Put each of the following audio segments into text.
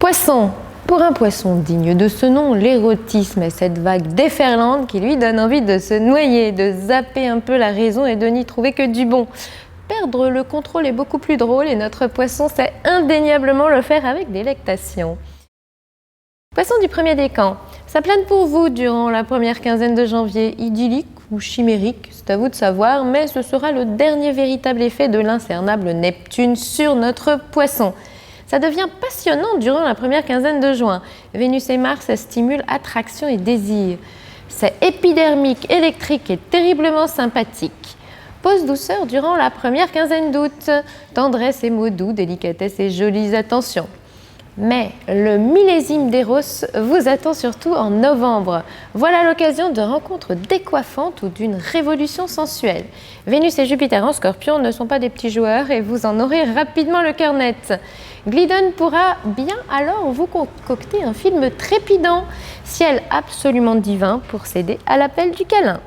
Poisson. Pour un poisson digne de ce nom, l'érotisme est cette vague déferlante qui lui donne envie de se noyer, de zapper un peu la raison et de n'y trouver que du bon. Perdre le contrôle est beaucoup plus drôle et notre poisson sait indéniablement le faire avec délectation. Poisson du premier décan. Ça plane pour vous durant la première quinzaine de janvier, idyllique ou chimérique, c'est à vous de savoir, mais ce sera le dernier véritable effet de l'incernable Neptune sur notre poisson. Ça devient passionnant durant la première quinzaine de juin. Vénus et Mars stimulent attraction et désir. C'est épidermique, électrique et terriblement sympathique. Pose douceur durant la première quinzaine d'août. Tendresse et mots doux, délicatesse et jolies attentions. Mais le millésime d'Eros vous attend surtout en novembre. Voilà l'occasion de rencontres décoiffantes ou d'une révolution sensuelle. Vénus et Jupiter en Scorpion ne sont pas des petits joueurs et vous en aurez rapidement le cœur net. Gliddon pourra bien alors vous concocter un film trépidant, ciel absolument divin pour céder à l'appel du câlin.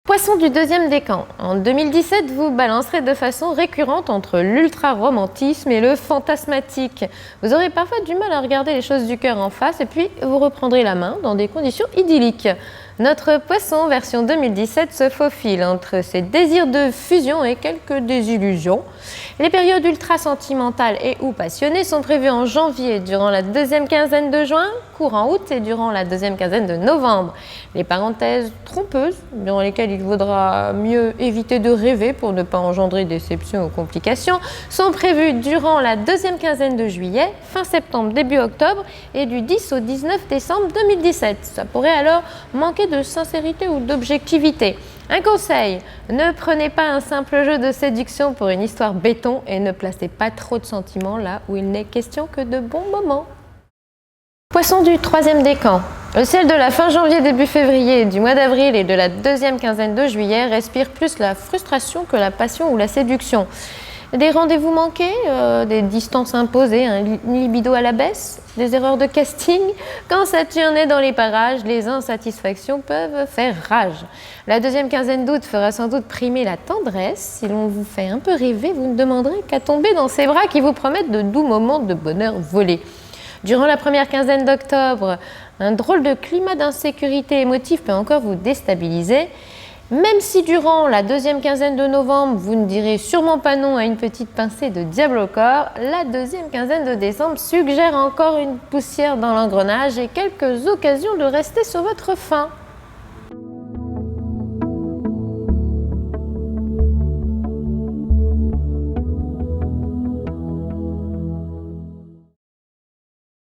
Poisson du deuxième décan. En 2017, vous balancerez de façon récurrente entre l'ultra-romantisme et le fantasmatique. Vous aurez parfois du mal à regarder les choses du cœur en face et puis vous reprendrez la main dans des conditions idylliques. Notre poisson version 2017 se faufile entre ses désirs de fusion et quelques désillusions. Les périodes ultra sentimentales et ou passionnées sont prévues en janvier durant la deuxième quinzaine de juin, courant août et durant la deuxième quinzaine de novembre. Les parenthèses trompeuses, durant lesquelles il vaudra mieux éviter de rêver pour ne pas engendrer déceptions ou complications, sont prévues durant la deuxième quinzaine de juillet, fin septembre, début octobre et du 10 au 19 décembre 2017. Ça pourrait alors manquer de sincérité ou d'objectivité. Un conseil, ne prenez pas un simple jeu de séduction pour une histoire béton et ne placez pas trop de sentiments là où il n'est question que de bons moments. Poisson du troisième décan. Le ciel de la fin janvier, début février, du mois d'avril et de la deuxième quinzaine de juillet respire plus la frustration que la passion ou la séduction. Des rendez-vous manqués, des distances imposées, un libido à la baisse, des erreurs de casting. Quand Saturne est dans les parages, les insatisfactions peuvent faire rage. La deuxième quinzaine d'août fera sans doute primer la tendresse. Si l'on vous fait un peu rêver, vous ne demanderez qu'à tomber dans ces bras qui vous promettent de doux moments de bonheur volé. Durant la première quinzaine d'octobre, un drôle de climat d'insécurité émotive peut encore vous déstabiliser. Même si durant la deuxième quinzaine de novembre, vous ne direz sûrement pas non à une petite pincée de diable au corps, la deuxième quinzaine de décembre suggère encore une poussière dans l'engrenage et quelques occasions de rester sur votre faim.